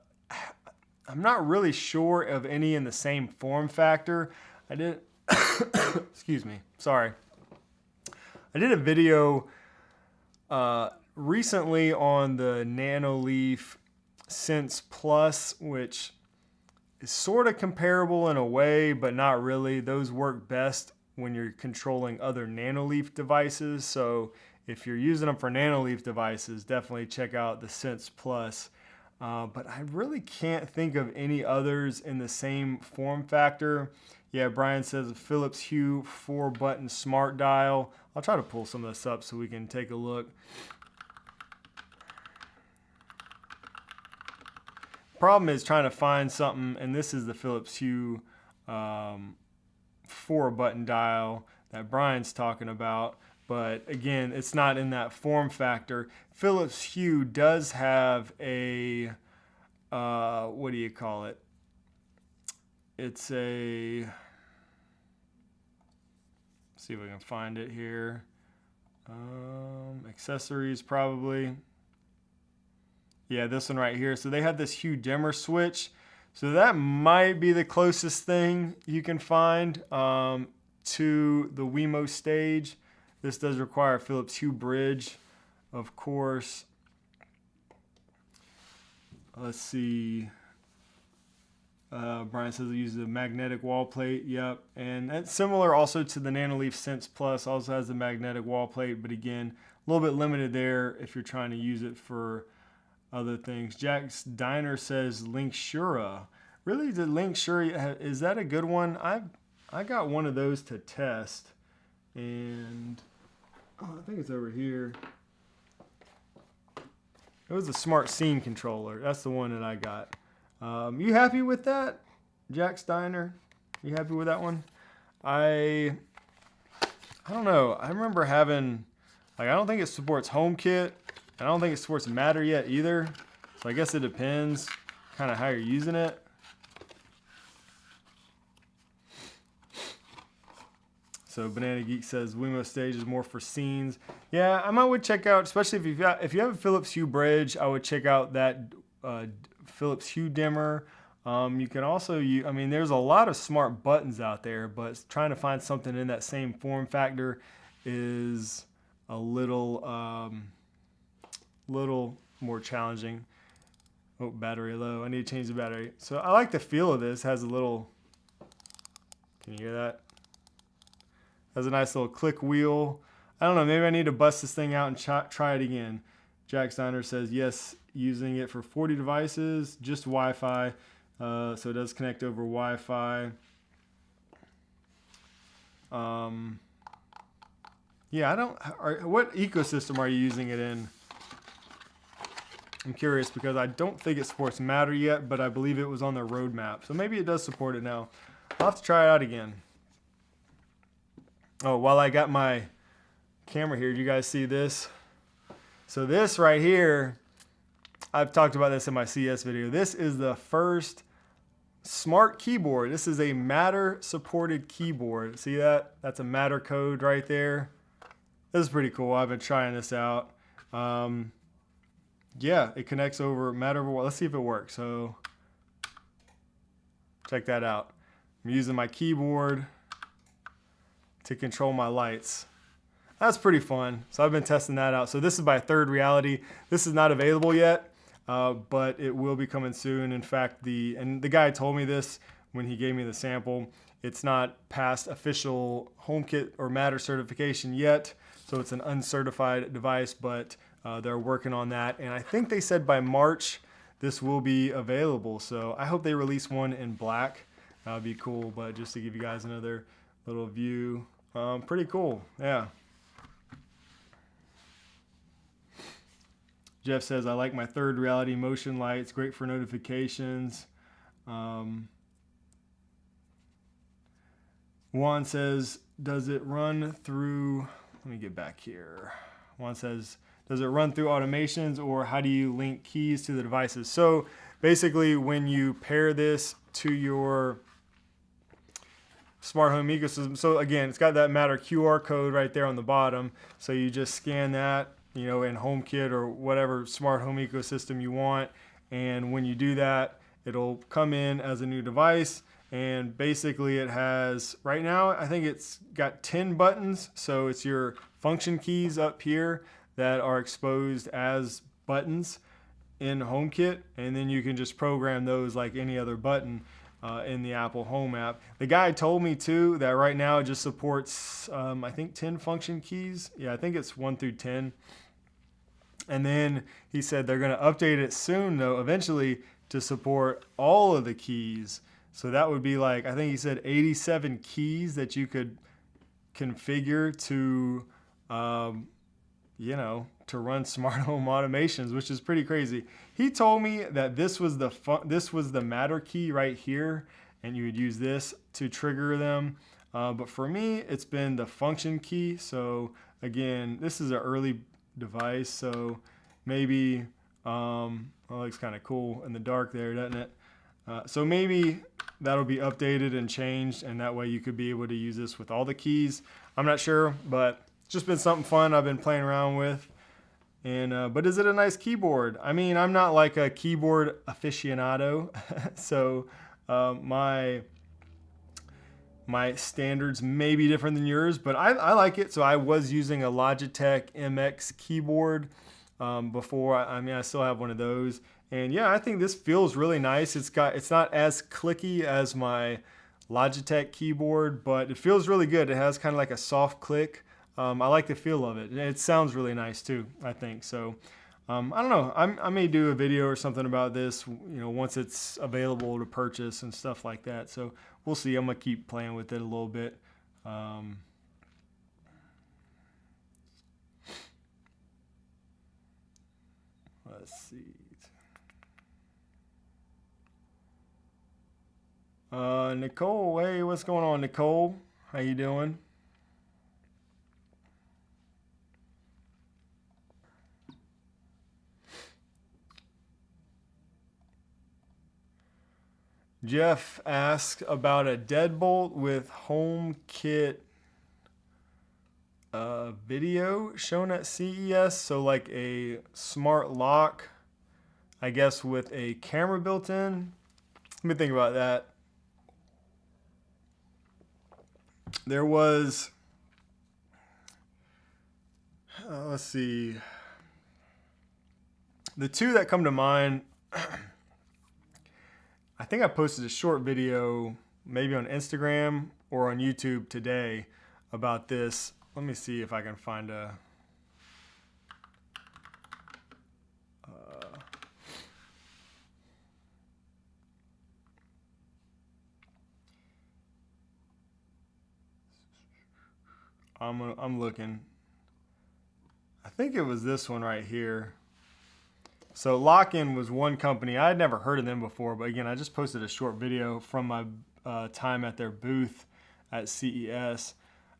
A: not really sure of any in the same form factor. I did, excuse me, sorry. I did a video recently on the Nanoleaf Sense Plus, which is sort of comparable in a way, but not really. Those work best when you're controlling other Nanoleaf devices. So if you're using them for Nanoleaf devices, definitely check out the Sense Plus. But I really can't think of any others in the same form factor. Yeah, Brian says a Philips Hue 4-button smart dial. I'll try to pull some of this up so we can take a look. Problem is trying to find something, and this is the Philips Hue 4-button dial that Brian's talking about. But again, it's not in that form factor. Philips Hue does have a, what do you call it? It's a, let's see if we can find it here. Accessories probably. Yeah, this one right here. So they have this Hue dimmer switch. So that might be the closest thing you can find to the Wemo stage. This does require a Philips Hue bridge, of course. Let's see. Brian says it uses a magnetic wall plate. Yep. And that's similar also to the Nanoleaf Sense Plus. Also has the magnetic wall plate, but again, a little bit limited there if you're trying to use it for other things. Jack's Diner says Linkshura. Really, the Linkshura, is that a good one? I got one of those to test, and I think it's over here. It was a smart scene controller. That's the one that I got. You happy with that, Jack's Diner? You happy with that one? I don't know. I remember having, like, I don't think it supports HomeKit. I don't think it supports Matter yet either. So I guess it depends kind of how you're using it. So Banana Geek says Wemo Stage is more for scenes. Yeah, I would check out, especially if you have a Philips Hue bridge, I would check out that Philips Hue dimmer. You can also use, I mean, there's a lot of smart buttons out there, but trying to find something in that same form factor is a little more challenging. Oh, battery low. I need to change the battery. So I like the feel of this. It has a little, can you hear that? Has a nice little click wheel. I don't know, maybe I need to bust this thing out and try it again. Jack Steiner says, yes, using it for 40 devices, just Wi-Fi. So it does connect over Wi-Fi. Yeah, what ecosystem are you using it in? I'm curious because I don't think it supports Matter yet, but I believe it was on their roadmap. So maybe it does support it now. I'll have to try it out again. Oh, while I got my camera here, do you guys see this? So this right here, I've talked about this in my CES video. This is the first smart keyboard. This is a Matter supported keyboard. See that? That's a Matter code right there. This is pretty cool. I've been trying this out. Yeah, it connects over Matter over. Let's see if it works. So check that out. I'm using my keyboard to control my lights. That's pretty fun. So I've been testing that out. So this is by Third Reality. This is not available yet, but it will be coming soon. In fact, the guy told me this when he gave me the sample. It's not past official HomeKit or Matter certification yet, so it's an uncertified device, but they're working on that. And I think they said by March this will be available. So I hope they release one in black. That would be cool. But just to give you guys another little view. Pretty cool, yeah. Jeff says, I like my Third Reality motion lights, great for notifications. Juan says, does it run through, let me get back here. Juan says, does it run through automations or how do you link keys to the devices? So basically when you pair this to your smart home ecosystem. So again, it's got that Matter QR code right there on the bottom. So you just scan that, you know, in HomeKit or whatever smart home ecosystem you want. And when you do that, it'll come in as a new device. And basically it has, right now, I think it's got 10 buttons. So it's your function keys up here that are exposed as buttons in HomeKit. And then you can just program those like any other button in the Apple Home app. The guy told me too that right now it just supports I think 10 function keys. Yeah, I think it's 1 through 10. And then he said they're going to update it soon though, eventually, to support all of the keys. So that would be like, I think he said 87 keys that you could configure to you know, to run smart home automations, which is pretty crazy. He told me that this was the Matter key right here, and you would use this to trigger them. But for me, it's been the function key. So again, this is an early device, so maybe well, it looks kind of cool in the dark there, doesn't it? So maybe that'll be updated and changed, and that way you could be able to use this with all the keys. I'm not sure, but it's just been something fun I've been playing around with. And but is it a nice keyboard? I mean, I'm not like a keyboard aficionado, so my standards may be different than yours, but I like it. So I was using a Logitech MX keyboard before. I mean, I still have one of those, and yeah, I think this feels really nice. It's not as clicky as my Logitech keyboard, but it feels really good. It has kind of like a soft click. I like the feel of it. It sounds really nice too, I think. So I don't know. I may do a video or something about this, once it's available to purchase and stuff like that. So we'll see. I'm gonna keep playing with it a little bit. Let's see. Nicole, hey, what's going on, Nicole? How you doing? Jeff asked about a deadbolt with HomeKit video shown at CES. So like a smart lock, I guess, with a camera built in. Let me think about that. There was, let's see, the two that come to mind. I think I posted a short video maybe on Instagram or on YouTube today about this. Let me see if I can find a I'm looking. I think it was this one right here. So Lockin was one company. I had never heard of them before, but again, I just posted a short video from my time at their booth at CES.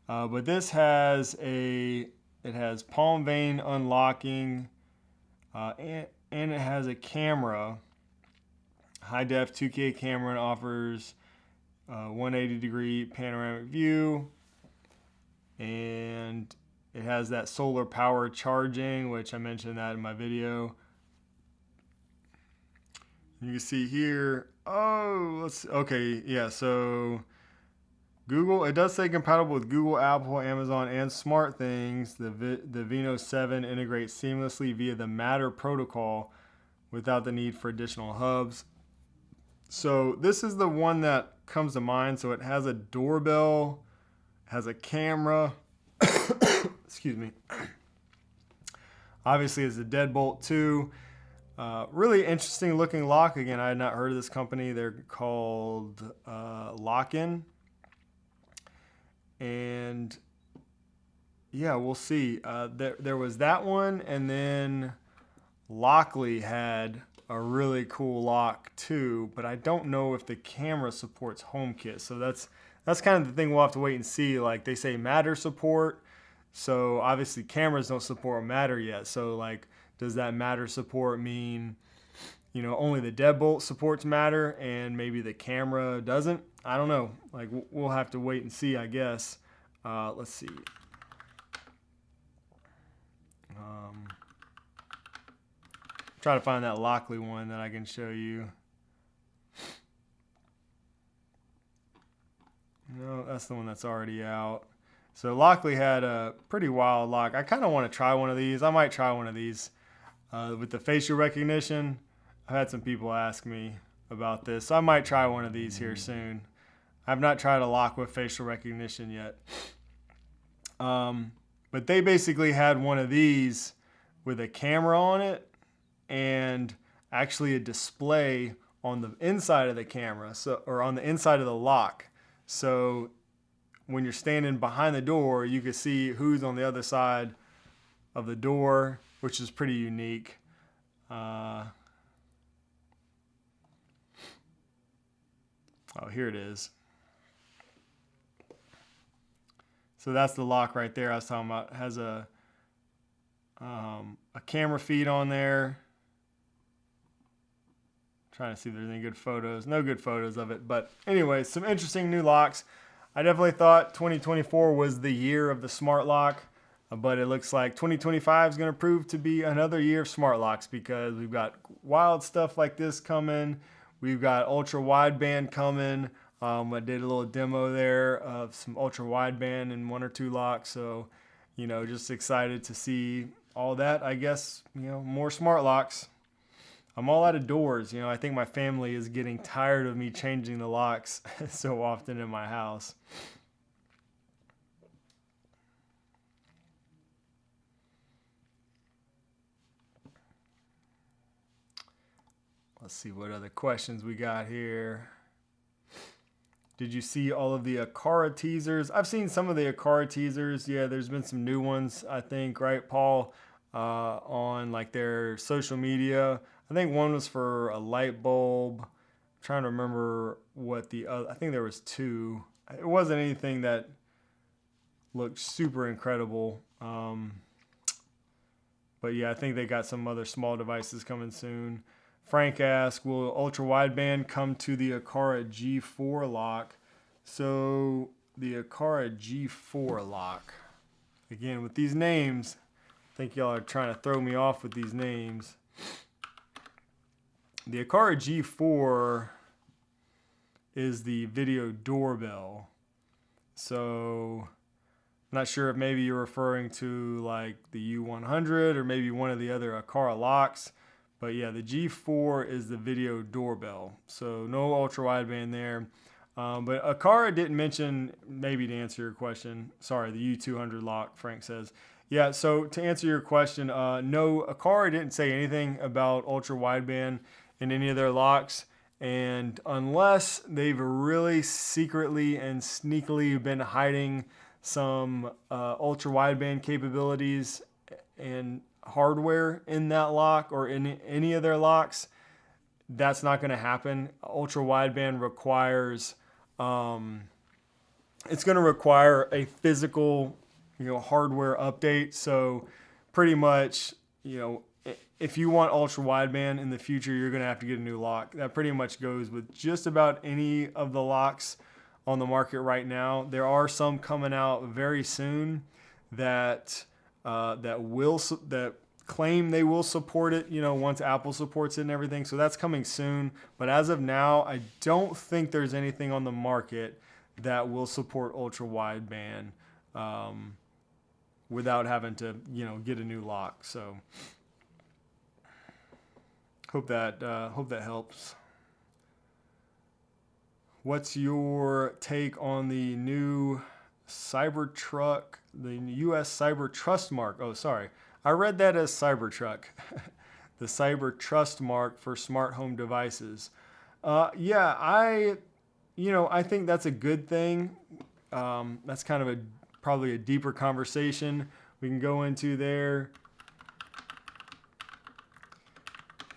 A: But this has it has palm vein unlocking, and it has a camera, high def 2K camera, and offers 180 degree panoramic view, and it has that solar power charging, which I mentioned that in my video. You can see here, okay, yeah, so Google, it does say compatible with Google, Apple, Amazon, and SmartThings. The Vino 7 integrates seamlessly via the Matter protocol without the need for additional hubs. So this is the one that comes to mind. So it has a doorbell, has a camera, excuse me. Obviously it's a deadbolt too. Really interesting looking lock. Again, I had not heard of this company. They're called Lockin. And yeah, we'll see. There was that one, and then Lockley had a really cool lock too, but I don't know if the camera supports HomeKit. So that's kind of the thing we'll have to wait and see. Like they say Matter support, so obviously cameras don't support Matter yet. So like, does that Matter support mean, only the deadbolt supports Matter and maybe the camera doesn't? I don't know. Like we'll have to wait and see, I guess. Let's see. Try to find that Lockley one that I can show you. No, that's the one that's already out. So Lockley had a pretty wild lock. I kind of want to try one of these. I might try one of these with the facial recognition. I've had some people ask me about this, so I might try one of these here soon. I've not tried a lock with facial recognition yet. But they basically had one of these with a camera on it and actually a display on the inside of the camera, or on the inside of the lock. So when you're standing behind the door, you can see who's on the other side of the door, which is pretty unique. Oh, here it is. So that's the lock right there I was talking about. It has a camera feed on there. Trying to see if there's any good photos. No good photos of it. But anyway, some interesting new locks. I definitely thought 2024 was the year of the smart lock. But it looks like 2025 is going to prove to be another year of smart locks because we've got wild stuff like this coming. We've got ultra wideband coming. I did a little demo there of some ultra wideband and 1 or 2 locks. So, just excited to see all that. I guess, more smart locks. I'm all out of doors. I think my family is getting tired of me changing the locks so often in my house. Let's see what other questions we got here. Did you see all of the Aqara teasers? I've seen some of the Aqara teasers. Yeah, there's been some new ones, I think, right, Paul, on like their social media. I think one was for a light bulb. I'm trying to remember what the other, I think there was 2. It wasn't anything that looked super incredible. But yeah, I think they got some other small devices coming soon. Frank asks, will ultra wideband come to the Aqara G4 lock? So the Aqara G4 lock, again, with these names, I think y'all are trying to throw me off with these names. The Aqara G4 is the video doorbell. So I'm not sure if maybe you're referring to like the U100 or maybe one of the other Aqara locks. But yeah, the G4 is the video doorbell. So no ultra wideband there. But Aqara didn't mention, maybe to answer your question, sorry, the U200 lock, Frank says. Yeah, so to answer your question, no, Aqara didn't say anything about ultra wideband in any of their locks. And unless they've really secretly and sneakily been hiding some ultra wideband capabilities and hardware in that lock or in any of their locks, that's not going to happen. Ultra wideband requires it's going to require a physical hardware update. So pretty much if you want ultra wideband in the future, you're going to have to get a new lock. That pretty much goes with just about any of the locks on the market right now. There are some coming out very soon that claim they will support it, once Apple supports it and everything. So that's coming soon. But as of now, I don't think there's anything on the market that will support ultra wideband without having to, get a new lock. So hope that helps. What's your take on the new Cybertruck, the U.S. Cyber Trust Mark? Oh, sorry. I read that as Cybertruck. The Cyber Trust Mark for smart home devices. Yeah, I think that's a good thing. That's kind of probably a deeper conversation we can go into there.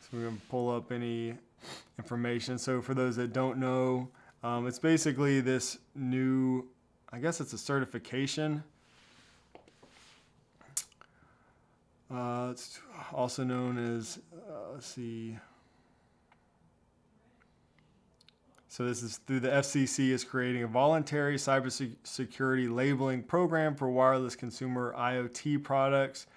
A: So we're going to pull up any information. So for those that don't know, it's basically this new, I guess it's a certification. It's also known as, let's see. So this is through the FCC is creating a voluntary cybersecurity labeling program for wireless consumer IoT products.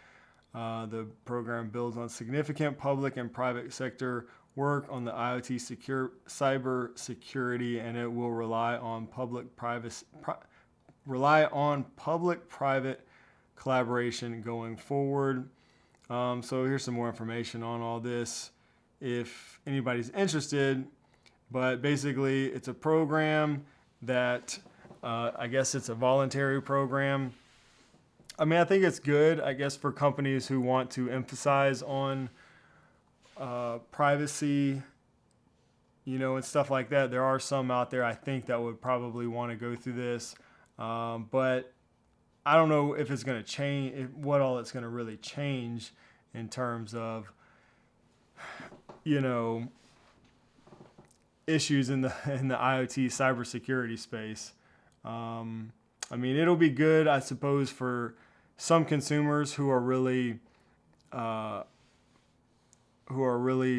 A: The program builds on significant public and private sector work on the IoT cyber security, and it will rely on public-private collaboration going forward. So here's some more information on all this if anybody's interested. But basically, it's a program that I guess it's a voluntary program. I mean, I think it's good, I guess, for companies who want to emphasize on privacy, and stuff like that. There are some out there, I think, that would probably want to go through this. But I don't know if it's going to change, what all it's going to really change in terms of, issues in the IoT cybersecurity space. I mean, it'll be good, I suppose, for some consumers who are really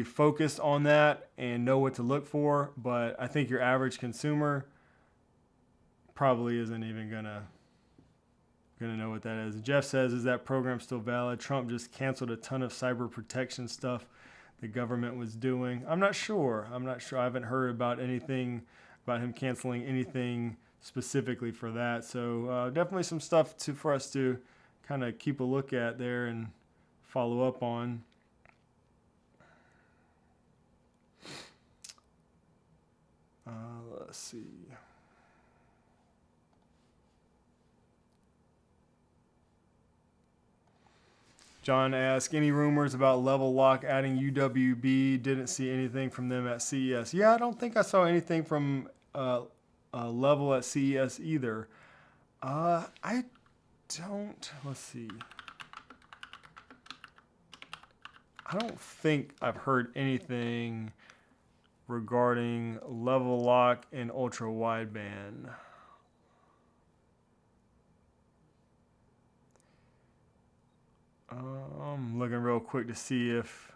A: focused on that and know what to look for. But I think your average consumer probably isn't even gonna gonna know what that is. Jeff says, is that program still valid? Trump just canceled a ton of cyber protection stuff the government was doing. I'm not sure. I haven't heard about anything about him canceling anything specifically for that. So definitely some stuff for us to kind of keep a look at there and follow up on. Let's see. John asked, any rumors about Level Lock adding UWB? Didn't see anything from them at CES. Yeah, I don't think I saw anything from Level at CES either. I don't, let's see. I don't think I've heard anything regarding Level Lock and ultra wideband. I'm looking real quick to see if,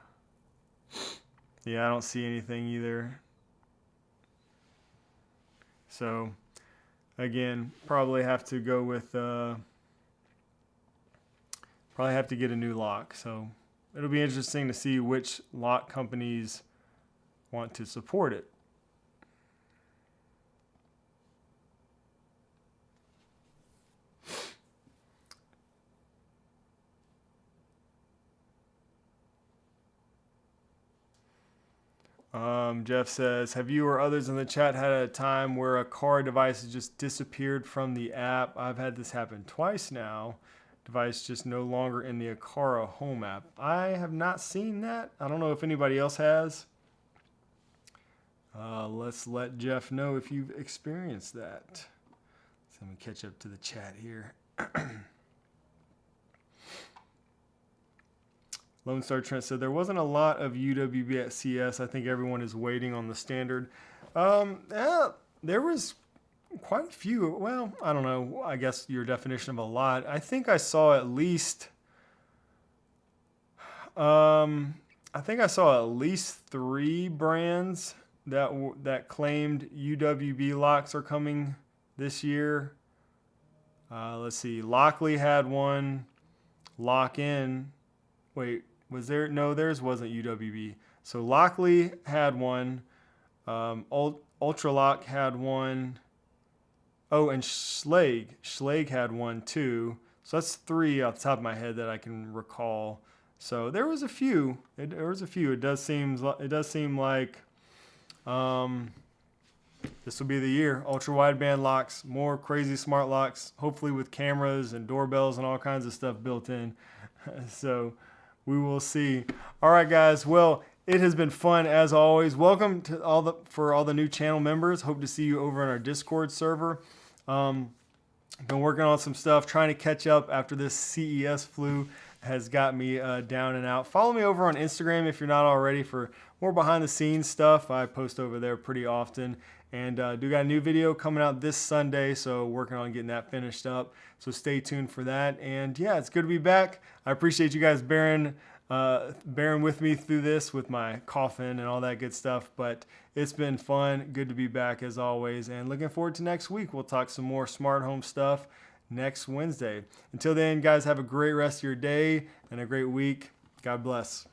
A: yeah, I don't see anything either. So again, probably have to go with, probably have to get a new lock. So it'll be interesting to see which lock companies want to support it. Jeff says, have you or others in the chat had a time where a car device has just disappeared from the app? I've had this happen twice now. Device just no longer in the Aqara home app. I have not seen that. I don't know if anybody else has. Let's let Jeff know if you've experienced that. So let me catch up to the chat here. Lone Star Trent said there wasn't a lot of UWB at CES. I think everyone is waiting on the standard. Yeah, there was quite a few. Well, I don't know. I guess your definition of a lot. I think I saw at least. I think I saw at least 3 brands that claimed UWB locks are coming this year. Let's see. Lockley had one. Lockin. Wait, was there? No, theirs wasn't UWB. So Lockley had one. Ultralock had one. Oh, and Schlage had one too. So that's 3 off the top of my head that I can recall. So there was a few. It does seem like this will be the year. Ultra wideband locks, more crazy smart locks, hopefully with cameras and doorbells and all kinds of stuff built in. So we will see. All right, guys. Well, it has been fun as always. Welcome to all the new channel members. Hope to see you over on our Discord server. Been working on some stuff, trying to catch up after this CES flu has got me down and out. Follow me over on Instagram if you're not already for more behind the scenes stuff. I post over there pretty often. And do got a new video coming out this Sunday, so working on getting that finished up. So stay tuned for that. And yeah, it's good to be back. I appreciate you guys bearing with me through this with my coughing and all that good stuff. But it's been fun. Good to be back as always. And looking forward to next week. We'll talk some more smart home stuff next Wednesday. Until then, guys, have a great rest of your day and a great week. God bless.